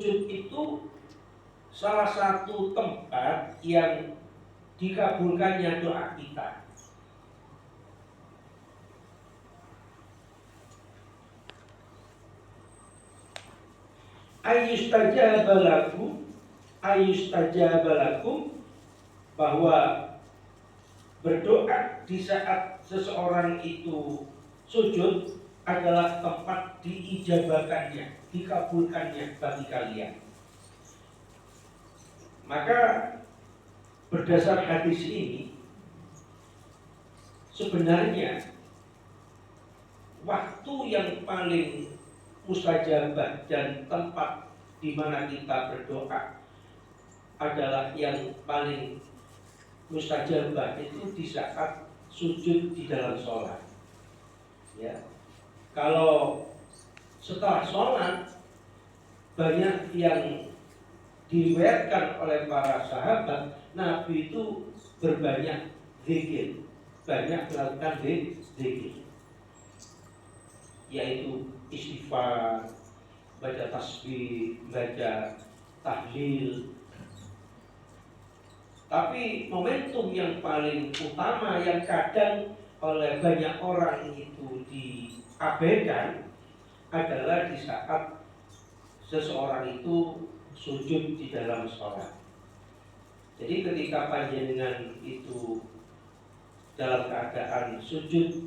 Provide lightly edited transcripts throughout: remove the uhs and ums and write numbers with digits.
sujud itu salah satu tempat yang dikabulkannya doa kita. Ayustajabalakum, bahwa berdoa di saat seseorang itu sujud adalah tempat diijabahkannya, dikabulkannya bagi kalian. Maka berdasar hadis ini, sebenarnya waktu yang paling mustajabah dan tempat di mana kita berdoa adalah yang paling mustajabah itu di saat sujud di dalam sholat. Ya, kalau setelah sholat banyak yang diriwayatkan oleh para sahabat, Nabi itu berbanyak zikir, banyak melakukan zikir, yaitu istighfar, baca tasbih, baca tahlil. Tapi momentum yang paling utama yang kadang oleh banyak orang itu diabaikan adalah di saat seseorang itu sujud di dalam sholat. Jadi ketika panjenengan itu dalam keadaan sujud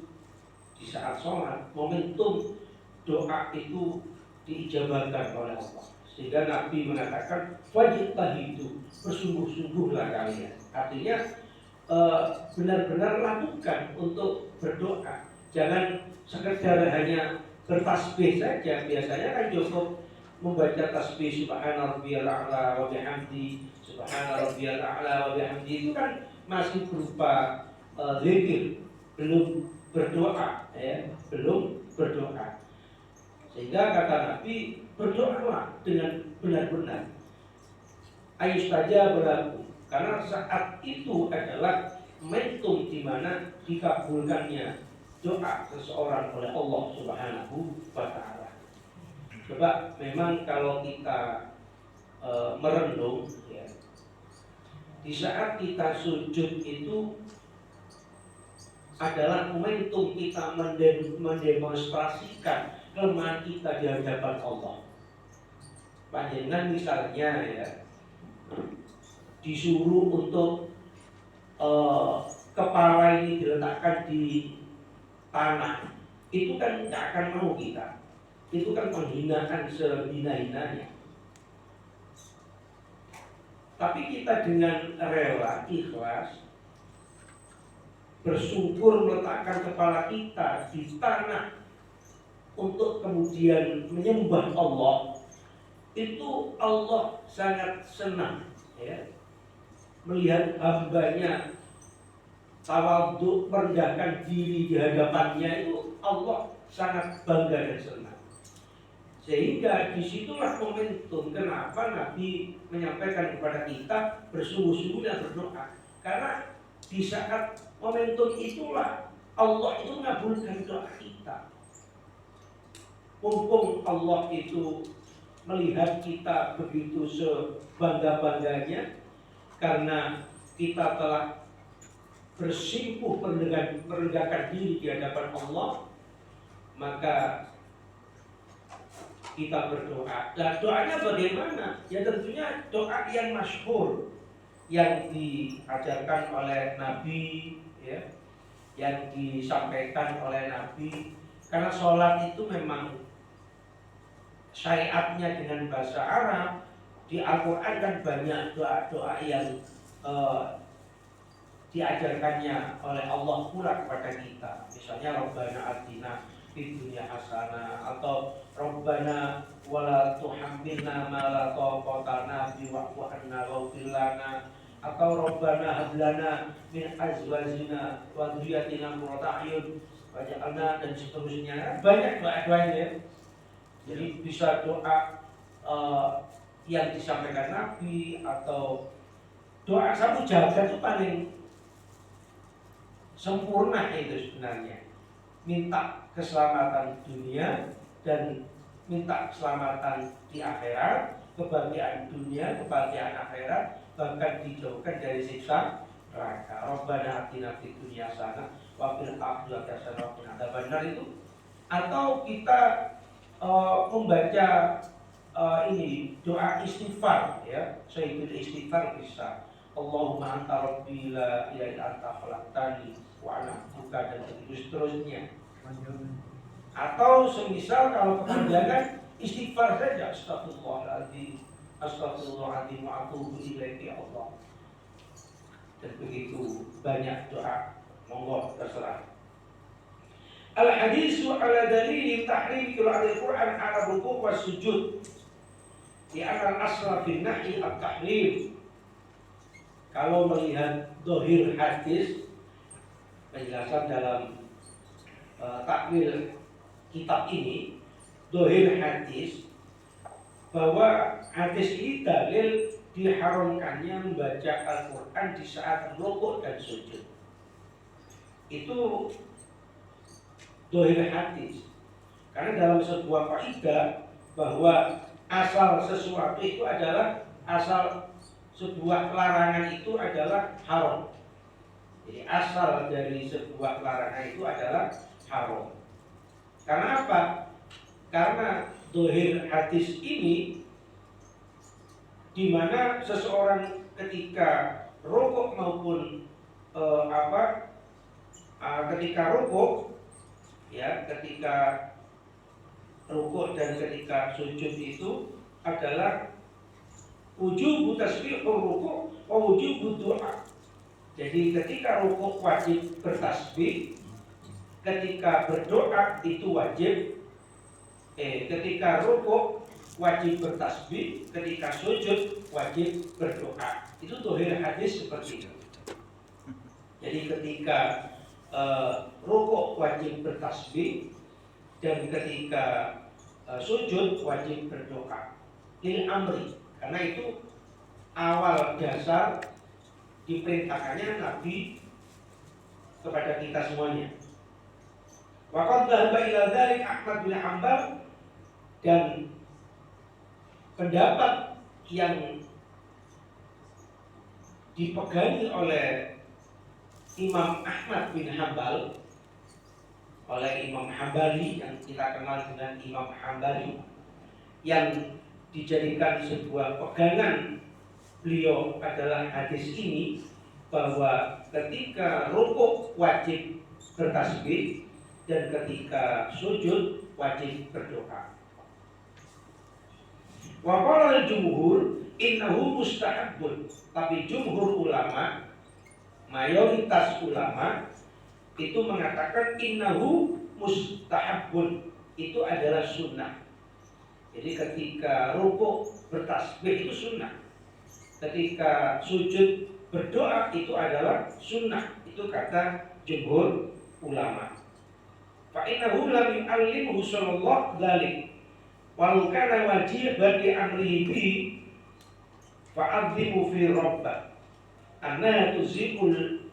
di saat sholat, momentum doa itu diijabahkan oleh Allah. Sehingga Nabi mengatakan wajibtahidu, bersungguh-sungguhlah kalian. Artinya benar-benar lakukan untuk berdoa. Jangan sekedar hanya bertasbih saja. Biasanya kan cukup membaca tasbih subhana rabbiyal a'la wa bihamdi, subhana rabbiyal a'la wa bihamdi, itu kan masih berupa zikir, belum berdoa, ya, belum berdoa. Sehingga kata Nabi, berdoalah dengan benar-benar. Ayustajabalakum, karena saat itu adalah momentum di mana dikabulkannya doa seseorang oleh Allah Subhanahu wa Ta'ala. Coba memang kalau kita merenung, ya, di saat kita sujud itu adalah momentum kita mendemonstrasikan kelemahan kita di hadapan Allah. Panjenengan misalnya, ya, disuruh untuk kepala ini diletakkan di tanah, itu kan nggak akan mau kita. Itu kan penghinaan sehina-hinanya. Tapi kita dengan rela, ikhlas, bersyukur meletakkan kepala kita di tanah untuk kemudian menyembah Allah, itu Allah sangat senang, ya, melihat hambanya tawadhu, merendahkan diri di hadapannya, itu Allah sangat bangga dan senang. Sehingga disitulah momentum kenapa Nabi menyampaikan kepada kita bersungguh-sungguhnya berdoa. Karena di saat momentum itulah Allah itu mengabulkan doa kita. Mumpung Allah itu melihat kita begitu sebangga-bangganya karena kita telah bersimpuh merendahkan diri di hadapan Allah, maka kita berdoa. Nah, doanya bagaimana? Ya tentunya doa yang masyhur, yang diajarkan oleh Nabi, ya, yang disampaikan oleh Nabi. Karena sholat itu memang syariatnya dengan bahasa Arab. Di Al-Quran kan banyak doa-doa yang diajarkannya oleh Allah pula kepada kita. Misalnya Rabbana atina fid dunya hasanah, atau Rabbana wala tuhammilna ma la taqata lana bihi wa'fu 'anna waghfir lana, atau Rabbana hab lana min azwajina wa dhurriyyatina qurrata a'yun waj'alna, dan seterusnya. Banyak doa-doanya. Jadi bisa doa yang disampaikan Nabi, atau doa satu jagat itu paling sempurna itu sebenarnya. Minta keselamatan dunia dan minta keselamatan di akhirat, kebahagiaan dunia, kebahagiaan akhirat, bahkan dijauhkan dari siksa neraka. Rabbana atina fid dunya hasanah wa fil akhirati hasanah wa qina adzabannar itu. Atau kita membaca ini doa istighfar, ya, sayyidul istighfar bisa. Allahumma anta rabbi la ilaha illa anta khalaqtani wa ana abduka, dan seterusnya. Atau semisal kalau kepanjangan istighfar saja, astagfirullahaladzim, astagfirullahaladzim wa atubu ilaik ya Allah. Dan begitu banyak doa, monggo terserah. Al-hadisu ala dalil tahrim qiraatil Qur'an ala ruku' was sujud. Di akal asla bin nahi at-tahrim. Kalau melihat dohir hadis, penjelasan dalam takwil kitab ini, dohir hadis, bahwa hadis ini dalil diharamkannya membaca Al-Quran di saat rukuk dan sujud. Itu dohir hadis. Karena dalam sebuah kaidah bahwa asal sesuatu itu adalah, asal sebuah larangan itu adalah haram. Jadi asal dari sebuah larangan itu adalah haram. Karena apa? Karena dohir hadis ini, di mana seseorang ketika rukuk maupun ketika rukuk, ya, ketika rukuk dan ketika sujud itu adalah wujub tasbihur rukuk wa wujub doa. Jadi ketika rukuk wajib bertasbih, ketika berdoa itu wajib. Ketika rukuk wajib bertasbih, ketika sujud wajib berdoa. Itu dohir hadis seperti itu. Jadi ketika rukuk wajib bertasbih dan ketika sujud wajib berdoa. Lil amri, karena itu awal dasar diperintahkannya Nabi kepada kita semuanya. Wa qad dhahaba ila dzalik Ahmad bin Hanbal, dan pendapat yang dipegangi oleh Imam Ahmad bin Hanbal, oleh Imam Hambali yang kita kenal dengan Imam Hambali, yang dijadikan sebuah pegangan beliau adalah hadis ini, bahwa ketika rukuk wajib bertasbih dan ketika sujud wajib berdoa. Wa qala al-jumhur innahu mustahabbun. Tapi jumhur ulama, mayoritas ulama itu mengatakan innahu mustahabbun, itu adalah sunnah. Jadi ketika rukuk bertasbih itu sunnah, ketika sujud berdoa itu adalah sunnah. Itu kata jumhur ulama. Fa innahu lam yu'allimhu sallallahu dzalik walau kana wajiban bi amrihi bi fa'adhimu fi rabbah anna tuzikul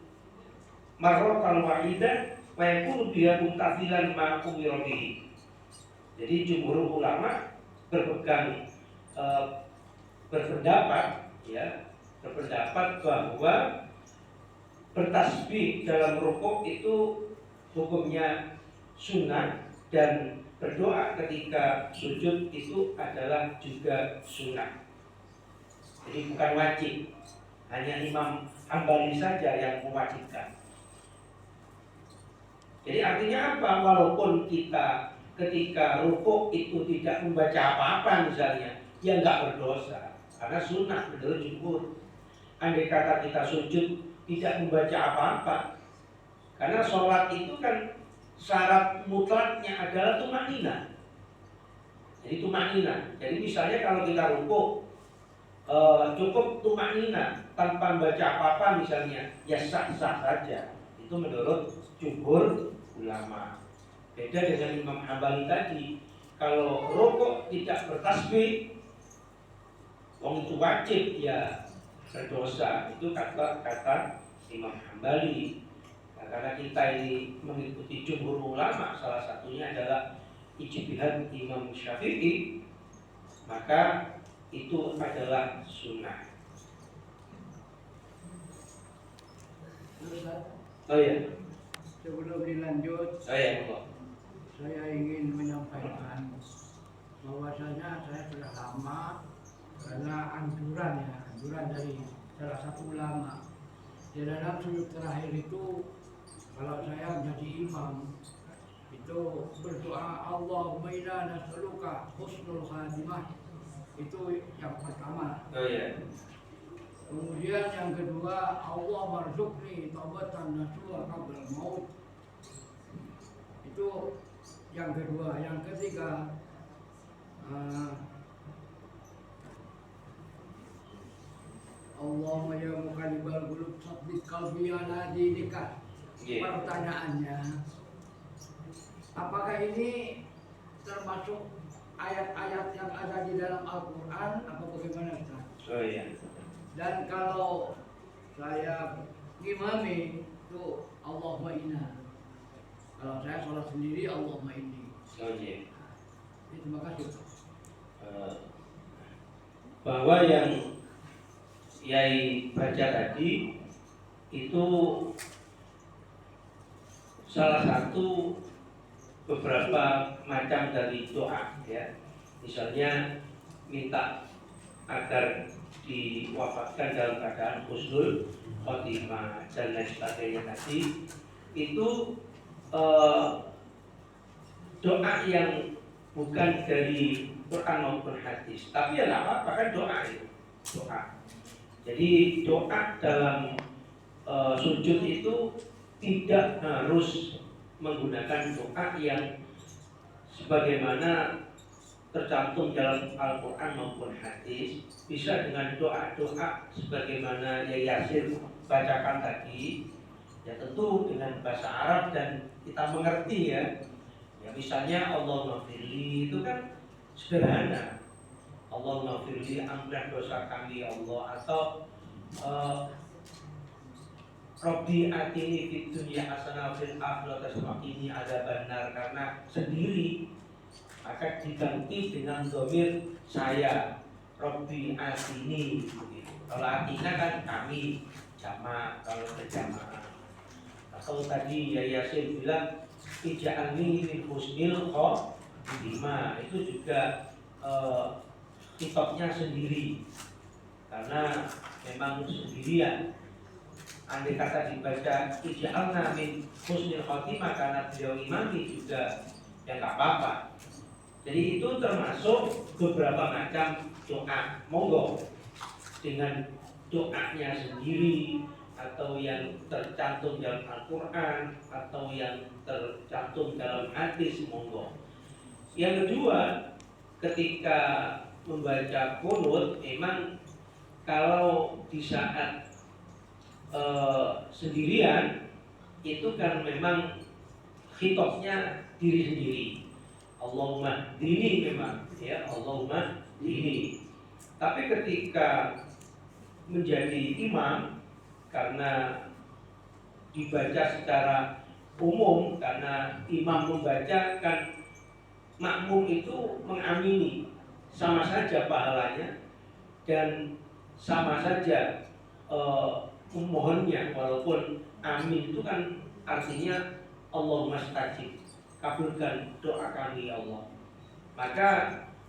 marratal wahidah wa yakunu biha mumtathilan ma umira bihi. Jadi jumhur ulama berpendapat, ya, berpendapat bahwa bertasbih dalam rukuk itu hukumnya sunnah, dan berdoa ketika sujud itu adalah juga sunnah. Jadi bukan wajib, hanya Imam Hambali saja yang mewajibkan. Jadi artinya apa? Walaupun kita ketika rukuk itu tidak membaca apa-apa misalnya, ya nggak berdosa, karena sunnah menurut jumhur. Andai kata kita sujud tidak membaca apa-apa, karena sholat itu kan syarat mutlaknya adalah tumanina. Jadi tumanina. Jadi misalnya kalau kita rukuk cukup tumanina tanpa membaca apa-apa misalnya, ya sah-sah saja. Itu menurut jumhur ulama. Beda dengan Imam Hambali tadi, kalau rukuk tidak bertasbih, wong itu wajib, ya berdosa. Itu kata Imam Hambali. Nah, karena kita ini mengikuti jumhur ulama, salah satunya adalah ijtihad Imam Syafi'i, maka itu adalah sunnah. Oh ya. Sebelum dilanjut, Saya ingin menyampaikan bahwasanya saya sudah lama karena anjuran dari salah satu ulama di dalam sujud terakhir itu, kalau saya menjadi imam itu berdoa Allahumma inna nas'aluka husnul khatimah, itu yang pertama. Oh ya. Kemudian yang kedua, Allah marzuqni taubatan nasuha qabla maut. Itu yang kedua. Yang ketiga, Allahumma ya muqallibal qulub tsabbit qalbi ala dinika. Pertanyaannya, apakah ini termasuk ayat-ayat yang ada di dalam Al-Quran apa bagaimana Ustaz? Oh iya. Dan kalau saya ngimami itu Allahumma inna. Kalau saya sholat sendiri Allahumma inni. Oh iya. Terima kasih. Bahwa yang Yai baca tadi itu salah satu beberapa macam dari doa, ya. Misalnya minta agar diwafatkan dalam keadaan husnul khotimah dan lain sebagainya tadi, itu doa yang bukan dari Quran maupun hadis, tapi ya apa kan doa itu doa. Jadi doa dalam sujud itu tidak harus menggunakan doa yang sebagaimana tercantum dalam Al-Quran maupun hadis. Bisa dengan doa-doa sebagaimana Yasir bacakan tadi, ya tentu dengan bahasa Arab dan kita mengerti, ya. Ya misalnya Allahumma firli itu kan sederhana, Allahumma firli, ampunilah dosa kami ya Allah, atau Robbi atini fid dunya hasanah fil akhirati waqini adzabannar, karena sendiri maka diganti dengan dhamir saya, Robbi atini. Kalau atina kan kami jamak, kalau berjamaah. Atau tadi ya Yasin bilang ija'alni min husnil khotimah, itu juga kitabnya sendiri karena memang sendirian. Andai kata dibaca ij'alna min husnil khotimah karena beliau imami juga, ya nggak apa-apa. Jadi itu termasuk beberapa macam doa. Monggo dengan doanya sendiri, atau yang tercantum dalam Al-Quran, atau yang tercantum dalam hadis, monggo. Yang kedua, ketika membaca qunut, memang kalau di saat sendirian itu kan memang khitabnya diri sendiri. Allahumma dini, memang ya Allahumma dini. Tapi ketika menjadi imam, karena dibaca secara umum, karena imam membaca kan makmum itu mengamini, sama saja pahalanya dan sama saja memohonnya, walaupun amin itu kan artinya Allahumma stajib, kabulkan doa kami ya Allah. Maka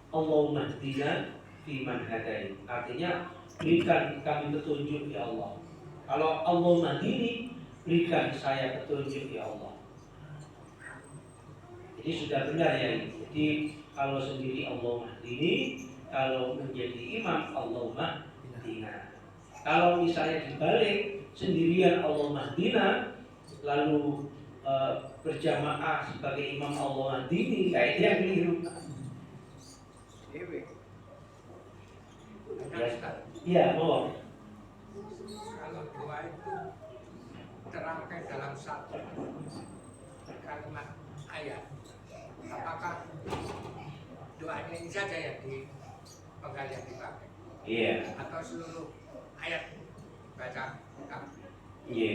Allahumma hdina fiman hadait, artinya berikan kami petunjuk ya Allah. Kalau Allahumma hdini, berikan saya petunjuk ya Allah. Jadi sudah benar ya. Jadi kalau sendiri Allahumma hdini, kalau menjadi imam Allahumma hdina. Kalau misalnya dibalik, sendirian Allahumma hdina, lalu berjamaah sebagai imam Allahumma hdini, itu yang keliru. Iya, mau. Kalau doa itu terangkai dalam satu kalimat ayat, apakah doanya ini saja yang di penggalian dipakai? Iya. Atau seluruh ayat baca? Iya.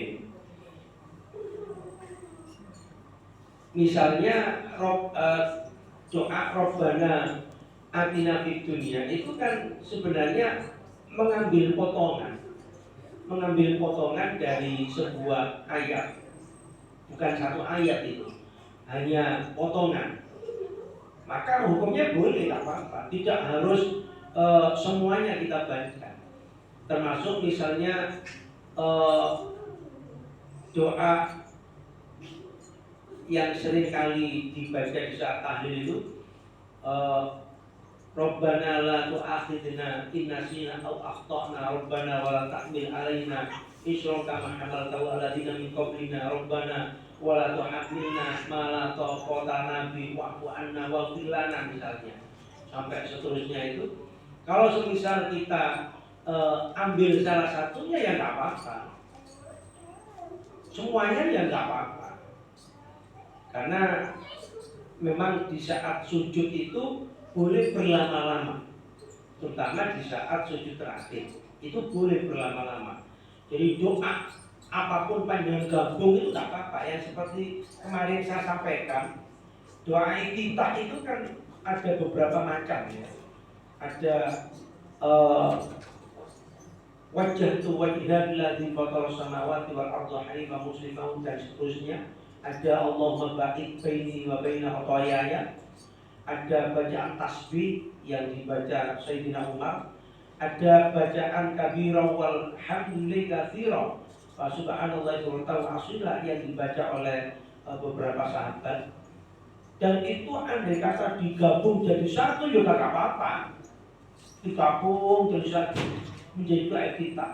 Misalnya doa Robbana atina fid dunya itu kan sebenarnya mengambil potongan dari sebuah ayat, bukan satu ayat itu, hanya potongan. Maka hukumnya boleh, tak apa-apa, tidak harus semuanya kita baca. Termasuk misalnya doa yang sering kali dibaca di saat tahlil itu, Rabbana la tu'akhidna in nasina aw akhtana, Rabbana wa la tahmil alaina isran kama hamaltahu ala ladina min qablina, Rabbana wa la tuhammilna ma la taqata lana bihi wa'fu anna waghfir lana, misalnya sampai seterusnya itu. Kalau semisal kita ambil salah satunya ya nggak apa-apa, semuanya ya nggak apa-apa, karena memang di saat sujud itu boleh berlama-lama, terutama di saat sujud terakhir itu boleh berlama-lama. Jadi doa apapun panjang gabung itu tak apa-apa. Yang seperti kemarin saya sampaikan, doa iftitah itu kan ada beberapa macam ya. Ada wajjahtu wajhiya lilladzi fatara samawati wal arda hanifan musliman dan seterusnya. Ada Allahumma ba'id baini wa baina khataayaya. Ada bacaan tasbih yang dibaca Sayyidina Umar, ada bacaan kabira walhamdulillahi katsira wa subhanallahi wa ta'ala yang dibaca oleh beberapa sahabat. Dan itu andai kata digabung jadi satu juga tak apa-apa, digabung jadi satu menjadi doa iftitah.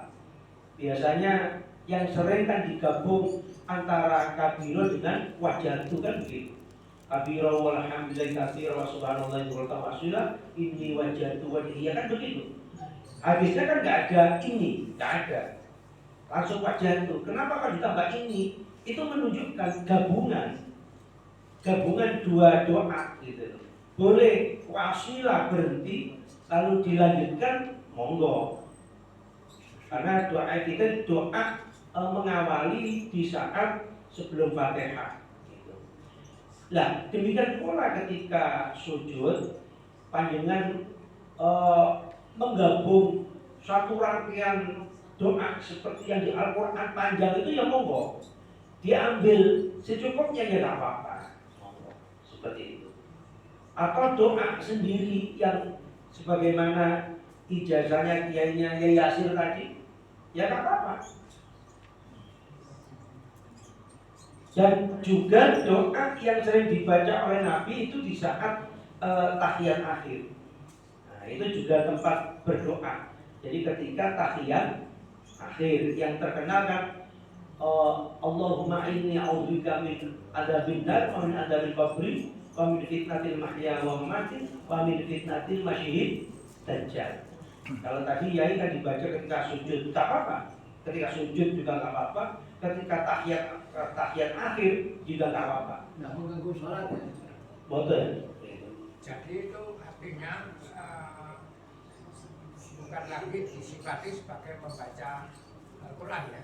Biasanya yang sering kan digabung antara kabira dengan wajatu kan begitu. Kabira walhamdulillahi katsira wa subhanallahi wa ta'ala inni wajhatu wajhiya, kan begitu. Habisnya kan nggak ada ini, nggak ada, langsung wajhatu. Kenapa kan ditambah ini? Itu menunjukkan gabungan dua doa gitu. Boleh wasilah berhenti lalu dilanjutkan, monggo. Karena doa kita doa mengawali di saat sebelum Fatihah. Nah, demikian pula ketika sujud, panjenengan menggabung satu rangkaian doa seperti yang di Al-Quran panjang itu ya monggo, diambil secukupnya ya tidak apa-apa, seperti itu. Atau doa sendiri yang sebagaimana ijazahnya kiainya Yai Yasir tadi, ya tidak apa-apa. Dan juga doa yang sering dibaca oleh Nabi itu di saat tahiyat akhir. Nah, itu juga tempat berdoa. Jadi ketika tahiyat akhir yang terkenal kan, Allahumma inni a'udzubika min adzabin nar wa min adzabil qabri wa min fitnatil mahya wa mamati wa min fitnatil masyihid dajjal. Kalau tadi Yai kan dibaca ketika sujud, tak apa-apa. Ketika sujud juga tak apa-apa. Ketika tahiyat akhir juga tak apa-apa. Nggak mengganggu sholat ya. Betul. Jadi itu artinya bukan lagi disifati sebagai membaca Al-Quran ya.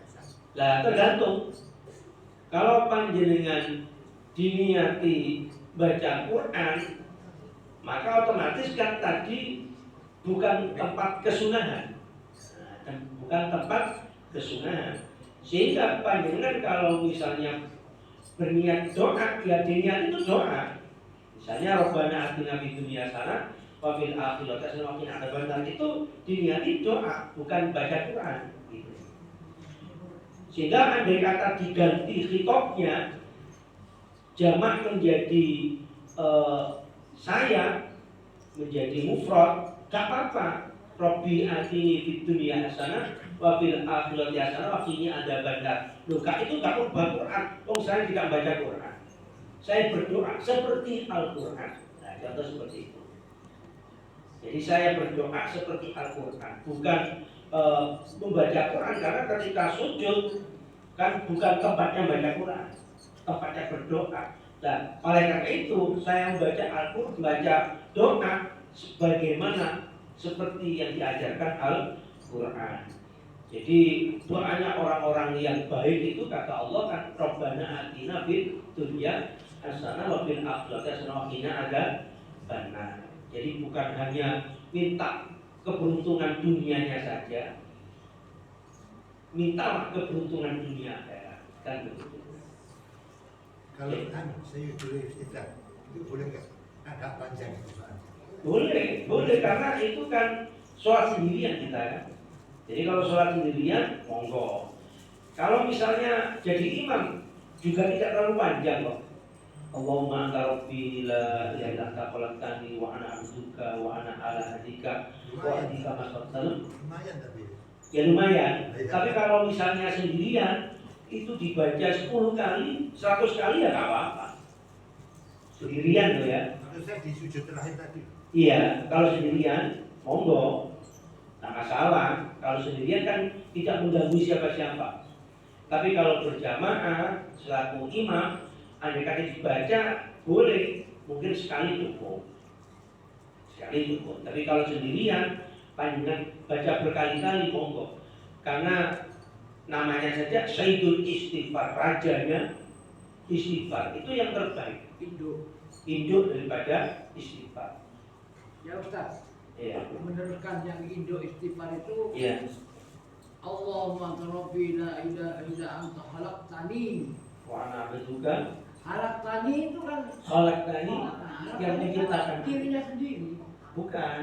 Nah, tergantung. Kalau panjenengan diniati baca Quran, maka otomatis kan tadi bukan tempat kesunahan. Bukan tempat kesunahan. Sehingga panjenengan kalau misalnya berniat doa, ya diniat itu doa. Misalnya Rabbana atina fid dunya hasanah wa fil akhirati hasanah wa qina adzabannar, itu diniati doa, bukan baca Quran gitu. Sehingga andai kata diganti khitabnya jamak menjadi saya, menjadi mufrad, gak apa-apa. Rabbi atini fid dunya hasanah wa fil akhirati hasanah wa qina adzabannar. Loh, itu gak ubah Quran. Saya tidak baca Quran. Saya berdoa seperti Al-Quran. Nah, contoh seperti itu. Jadi saya berdoa seperti Al-Quran, bukan membaca Quran, karena ketika sujud kan bukan tempatnya baca Quran, tempatnya berdoa. Nah, oleh karena itu saya membaca Al-Quran, membaca doa sebagaimana seperti yang diajarkan Al-Quran. Jadi doanya orang-orang yang baik itu kata Allah kan, Rabbana atina fid dunya hasanah wa fil akhirati hasanah wa qina adzabannar. Jadi bukan hanya minta keberuntungan dunianya saja, mintalah keberuntungan dunia akhirat, kan begitu. Kalau saya tulis Ustaz, itu boleh nggak? Agak panjang itu soalnya. Boleh karena itu kan sholat sendirian kita kan. Jadi kalau sholat sendirian, monggo. Kalau misalnya jadi imam juga tidak terlalu panjang loh. Allahumma anta rabbi la ilaha illa anta khalaqtani wa ana abduka wa ana ala hadika wa adika masaqtal. Lumayan tapi. Ya lumayan. Tapi kalau misalnya sendirian itu dibaca 10 kali, 100 kali ya nggak apa-apa. Sendirian loh ya. Maksud saya di sujud terakhir tadi. Iya, kalau sendirian monggo. Nah masalah kalau sendirian kan tidak mengganggu siapa-siapa. Tapi kalau berjamaah selaku imam, andai kata dibaca boleh, mungkin sekali cukup. Tapi kalau sendirian, panjenengan baca berkali-kali monggo. Karena namanya saja Sayyidul Istighfar, rajanya istighfar, itu yang terbaik. Induk daripada istighfar. Ya Ustaz, Iya. meneruskan yang Indo istighfar itu, Iya. Allahumma anta rabbi la ilaha illa anta khalaqtani. Wa ana abduka. Khalaqtani itu kan Khalaqtani yang menciptakan. dirinya sendiri. Bukan.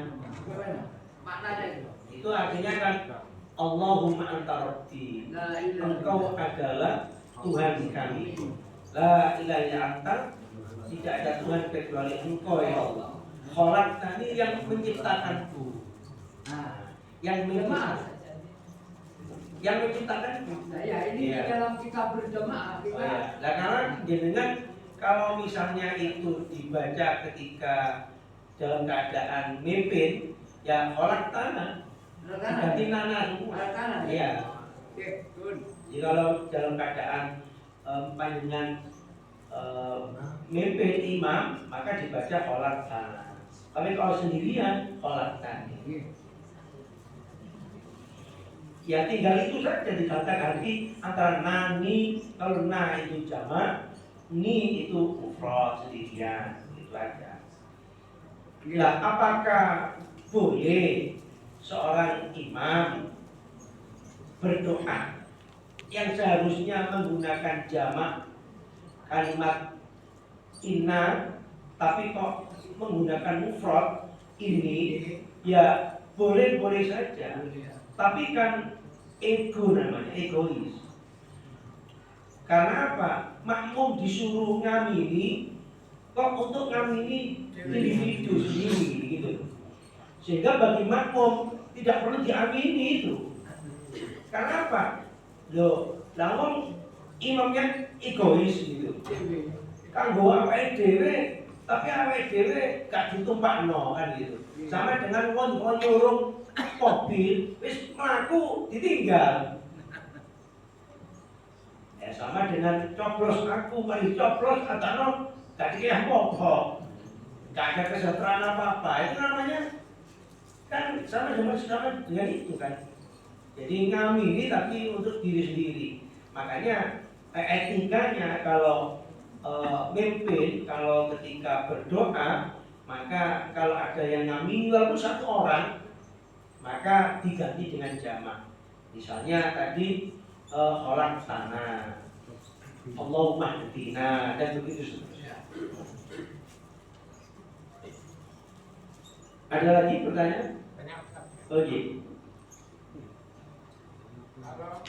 Bagaimana? Maknanya itu. Itu artinya kan Allahumma anta rabbi. La ilaha Engkau adalah Tuhan kami. La ilaha illa anta, tidak ada Tuhan kecuali Engkau ya Allah. Khalaqtani yang menciptakanku. Nah, Yang menciptakan. Yang menciptakanku. nah ya ini Iya. di dalam kita berjamaah Oh, kita ya. Nah, karena jenengan kalau misalnya itu dibaca ketika dalam keadaan mimpin, ya khalaqtana ganti nana semua. kanan. Iya. Oke, good. Jadi kalau dalam keadaan panjenengan mimpin imam, maka dibaca khalaqtana. Tapi kalau sendirian khalaqtani. Ya tinggal itu saja diganti antara nani, kalau na itu jamak, ni itu mufrad sendirian, itu aja. Nah, apakah boleh seorang imam berdoa yang seharusnya menggunakan jamak kalimat inna, tapi kok menggunakan mufrad ini? Ya boleh-boleh saja. Tapi kan ego namanya, egois. Karena apa? Makmum disuruh ngamini, kok untuk ngamini individu sendiri gitu. Sehingga bagi makmum tidak perlu diamini itu. Karena apa? Loh, lamun imamnya egois gitu. Kanggo awake dhewe, tapi awake dhewe gak ditumpakno kan gitu. Sama dengan wong nyurung mobil wis mlaku ditinggal. Ya sama dengan coblos aku mari coblos atau gak dikira apa-apa. Gak ada kesejahteraan apa-apa. Itu namanya kan sama dengan itu kan. Jadi ngamini tapi untuk diri sendiri. Makanya etikanya kalau mimpin, kalau ketika berdoa, maka kalau ada yang ngamini walaupun satu orang, maka diganti dengan jamak. Misalnya tadi orang tanah, Allahumma hdina, dan begitu seterusnya. Ada lagi pertanyaan? Banyak Ustaz. Oh iya. Kalau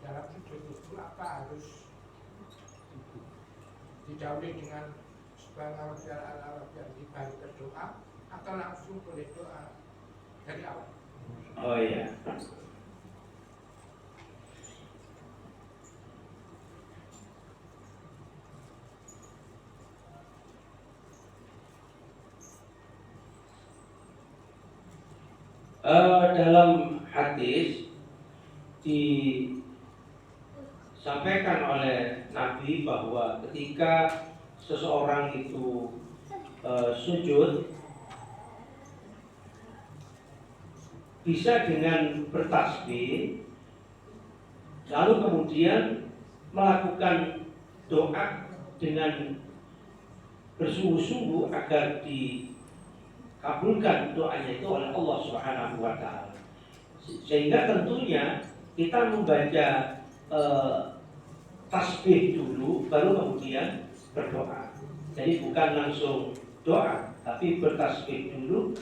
dalam sujud itu apa harus didahului dengan subhanallah al-arab yang baru berdoa atau langsung boleh doa dari awal? Oh iya. Dalam hadis disampaikan oleh Nabi bahwa ketika seseorang itu sujud bisa dengan bertasbih, lalu kemudian melakukan doa dengan bersungguh-sungguh agar dikabulkan doanya itu oleh Allah Subhanahu wa taala. Sehingga tentunya kita membaca tasbih dulu baru kemudian berdoa. Jadi bukan langsung doa, tapi bertasbih dulu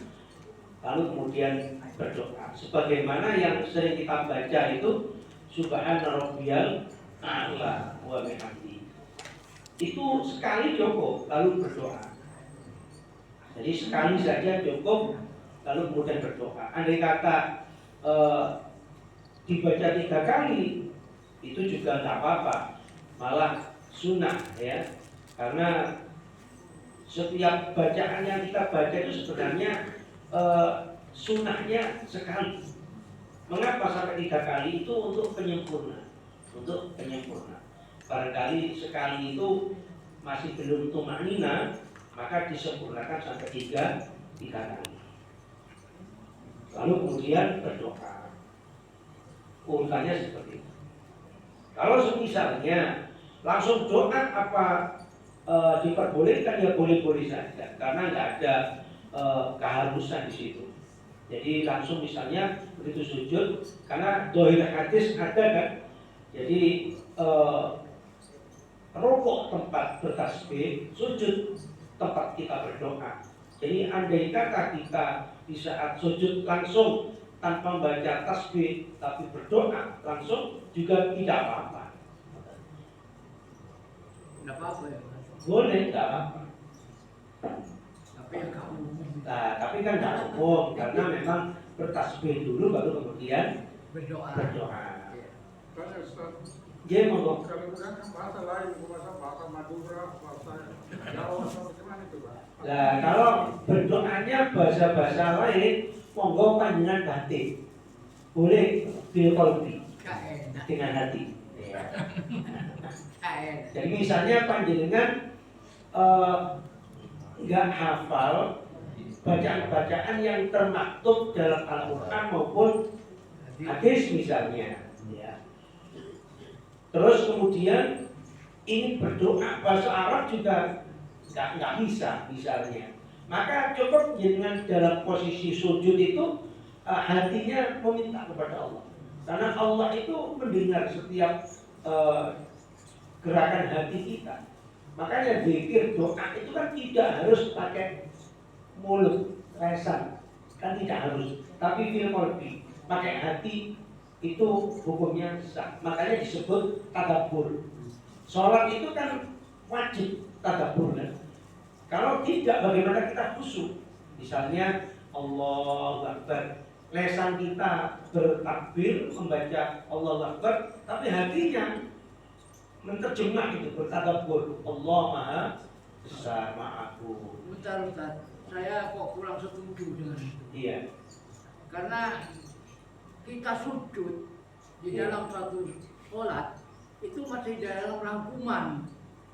lalu kemudian berdoa. Sebagaimana yang sering kita baca itu Subhana rabbiyal a'la wa bihamdi. Itu sekali cukup lalu berdoa. Jadi sekali saja cukup lalu kemudian berdoa. Andai kata dibaca 3 kali itu juga tidak apa-apa, malah sunnah ya, karena setiap bacaan yang kita baca itu sebenarnya sunnahnya sekali. Mengapa sampai 3 kali? Itu untuk penyempurna, barangkali sekali itu masih belum tumanina, maka disempurnakan sampai 3 kali. Lalu kemudian berdoa. Urutannya seperti itu. Kalau misalnya langsung doa apa diperbolehkan, ya boleh-boleh saja, karena nggak ada keharusan di situ. Jadi langsung misalnya begitu sujud, karena dohir hadis ada kan. Jadi rukuk tempat bertasbih, sujud tempat kita berdoa. Jadi andai kata kita di saat sujud langsung tanpa membaca tasbih tapi berdoa langsung juga tidak apa-apa. Tidak apa-apa ya. Boleh, tidak apa-apa. Tapi yang kamu Nah, tapi kan tidak umum karena memang bertasbih dulu baru kemudian berdoa. Tanya Ustaz, Dia monggo. kemudian kan bahasa lain, bahasa Madura, bahasa Jawa, bagaimana itu Pak? Nah, kalau berdoanya bahasa-bahasa lain, monggo panjenengan batin. Boleh bil qalbi, Enak. dengan hati. Enak. Jadi misalnya panjenengan nggak hafal bacaan-bacaan yang termaktub dalam Al-Quran maupun hadis misalnya, ya. Terus kemudian ini berdoa bahasa Arab juga nggak bisa misalnya, maka cukup dengan dalam posisi sujud itu hatinya meminta kepada Allah, karena Allah itu mendengar setiap gerakan hati kita. Makanya zikir doa itu kan tidak harus pakai mulut, lesan, kan tidak harus, tapi fil qalbi, pakai hati itu hukumnya sah. Makanya disebut tadabbur. Sholat itu kan wajib tadabbur kan. Kalau tidak, bagaimana kita khusyuk? Misalnya Allahu Akbar, lesan kita bertakbir membaca Allahu Akbar, tapi hatinya menerjemah itu bertadabbur. Allah Maha Besar, Mahaku. Bentar, saya kok kurang setuju dengan itu. Iya. Karena kita sujud di dalam satu sholat itu masih dalam rangkuman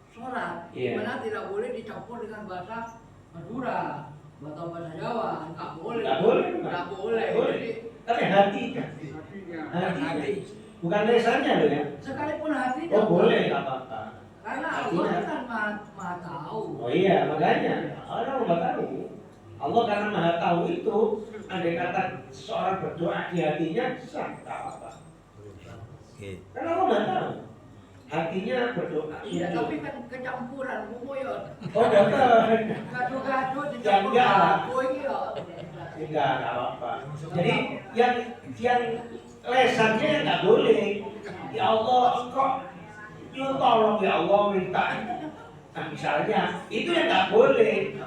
sholat, Iya. dimana tidak boleh dicampur dengan bahasa Madura atau bahasa Jawa, nggak boleh. Nggak boleh, Nggak boleh. boleh. Jadi, Tapi hatinya, Hatinya. hati. bukan lesannya loh ya. Sekalipun hati Oh tidak boleh, nggak apa-apa. Karena Hatinya. Allah kan maha tahu. Oh iya, makanya orang nggak tahu. Allah karena maha tahu itu, andai kata seorang berdoa di hatinya, sah, nggak apa-apa. Karena Allah nggak tahu. Hatinya berdoa. Iya, sujud. tapi kan kecampuran bumoyot. Oh betul. Gado-gado Ya, dicampur enggak. aku ini ya. Enggak apa-apa. Jadi yang lesannya nggak boleh. Ya Allah, engkau lu tolong ya Allah minta. Nah misalnya itu yang nggak boleh.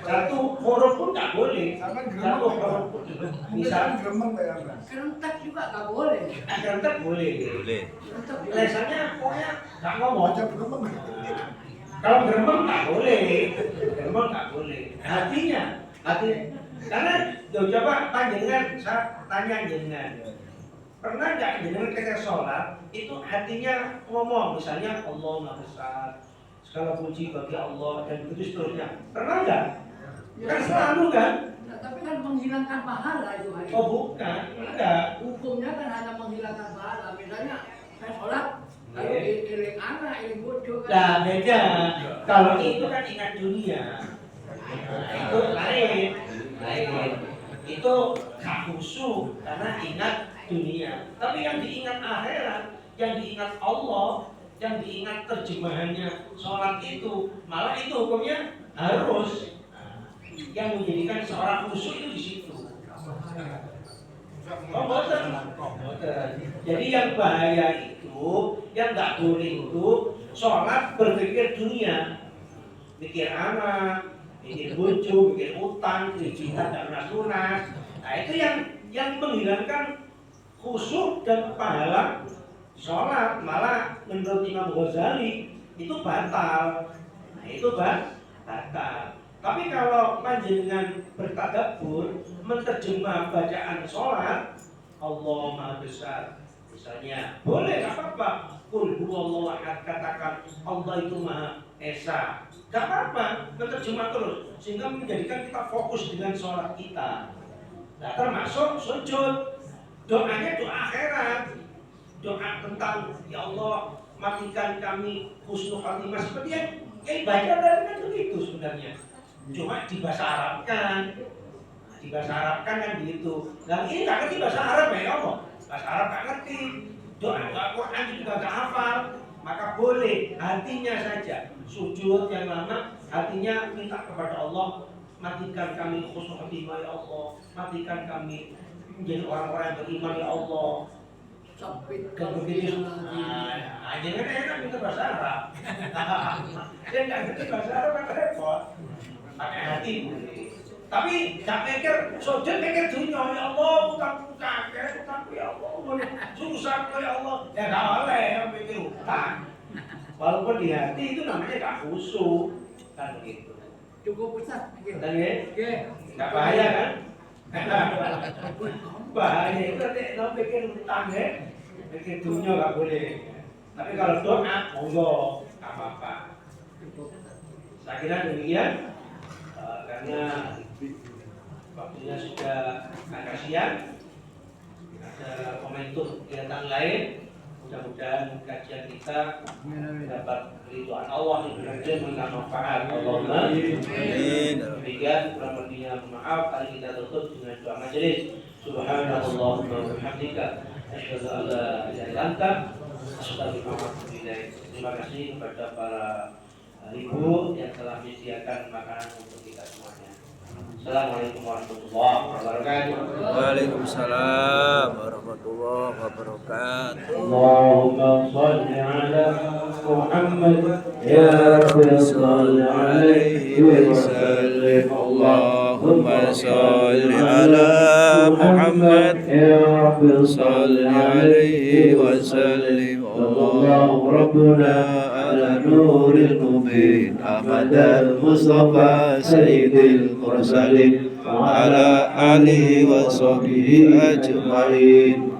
Satu huruf pun nggak boleh. Satu huruf pun. Misal Kerentak juga nggak boleh. kerentak boleh. Kerentak Lesannya pokoknya nggak ngomong. Kalau gremeng nggak boleh. Gremeng nggak boleh. Hati. Karena coba panjenengan, saya tanya jenengan. Pernah nggak jenengan ketika sholat itu hatinya ngomong, misalnya Allah Maha Besar, segala puji bagi Allah dan begitu seterusnya. Pernah nggak? Kan selalu kan? Nah, tapi kan menghilangkan pahala itu hari. Oh bukan, enggak. Hukumnya kan hanya menghilangkan pahala. Misalnya saya sholat, lalu Iya. iling anak, iling bojo kan. Nah beda. Kalau itu kan ingat dunia. Itu lain, lain. Itu gak khusyuk karena ingat dunia. Tapi yang diingat akhirat, yang diingat Allah, yang diingat terjemahannya sholat itu, malah itu hukumnya harus. Yang menjadikan seorang khusyuk itu di situ. Oh, boten. Jadi yang bahaya itu, yang nggak boleh itu sholat berpikir dunia, mikir anak, mikir bojo, mikir utang, kredit tak lunas. Nah itu yang menghilangkan khusyuk dan pahala sholat, malah menurut Imam Ghazali itu batal. Nah itu batal. Tapi kalau panjenengan bertadabbur, menerjemah bacaan sholat, Allah Maha Besar, misalnya, boleh, gak apa-apa. Qul huwallahu ahad, katakan Allah itu Maha Esa. Gak apa-apa, menerjemah terus, sehingga menjadikan kita fokus dengan sholat kita. Nah termasuk sujud, doanya doa akhirat, doa tentang ya Allah matikan kami husnul khatimah, seperti yang baca tadi kan begitu sebenarnya. Cuma di bahasa Arabkan, kan begitu. Nah ini nggak ngerti bahasa Arab ya Allah, bahasa Arab nggak ngerti, doa Quran juga nggak hafal, maka boleh hatinya saja sujud yang lama, hatinya minta kepada Allah, matikan kami husnul khatimah ya Allah, matikan kami menjadi orang-orang yang beriman ya Allah. Kan begitu. Jangan enak minta bahasa Arab. Dia nggak ngerti bahasa Arab kan repot. Pakai hati. Tapi gak mikir, sujud mikir dunia, ya Allah, utangku kakek, utangku ya Allah, susahku ya Allah. Ya gak boleh mikir utang. Walaupun di hati itu namanya gak khusyuk, kan begitu. Cukup Ustaz. Betul ya? Gak bahaya kan? Bahaya itu nanti kalau mikir utang ya, mikir dunia gak boleh. Tapi kalau doa, monggo, gak apa-apa. Saya kira demikian. Karena waktunya sudah agak siang, ada momentum kegiatan lain. Mudah-mudahan kajian kita dapat keridhaan Allah dan memberikan manfaat. Allahumma amin. Demikian kurang lebihnya maaf. Hari kita tutup dengan doa majelis. Subhanallahumma wa bihamdika, asyhadu an la ilaha illa anta, astaghfiruka wa atubu ilaik. Terima kasih kepada para ibu yang telah menyediakan makanan untuk kita semuanya. Assalamualaikum warahmatullahi wabarakatuh. Waalaikumsalam warahmatullahi wabarakatuh. Allahumma shalli ala Muhammad ya Rabbi shalli alaihi wa sallim. Allahumma shalli ala Muhammad ya Rabbi shalli alaihi wa sallim. Allahu rabbuna ala nuril mubin Ahmad al-Mustafa sayyidil mursalin wa ala alihi wa sahbihi ajma'in.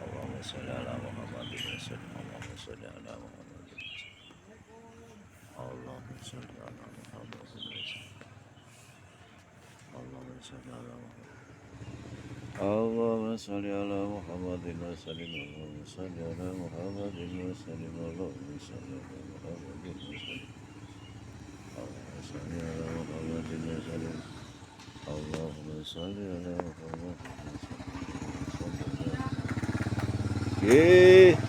Allahumma shalli ala Muhammadin wa sallim. Allahumma shalli ala Muhammadin wa sallim. Allahumma shalli ala Muhammadin wa sallim. Allahumma shalli ala Muhammadin. Allahumma shalli ala Muhammadin wa sallim. Allahumma shalli ala Muhammadin wa sallim. Allahumma shalli ala Muhammadin wa sallim. Allahumma shalli ala Muhammadin wa sallim. Allahumma shalli ala Muhammadin wa sallim. Yeah.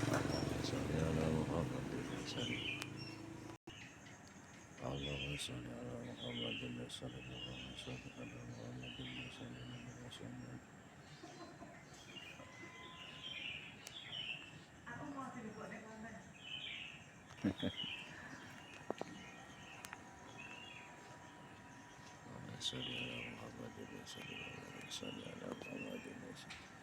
Allahumma shalli ala Muhammadin wa sallim. Allahumma shalli ala Muhammadin wa sallim. Allahumma shalli ala Muhammadin wa sallim. Allahumma shalli ala Muhammadin wa sallim. Allahumma shalli ala Muhammadin wa sallim.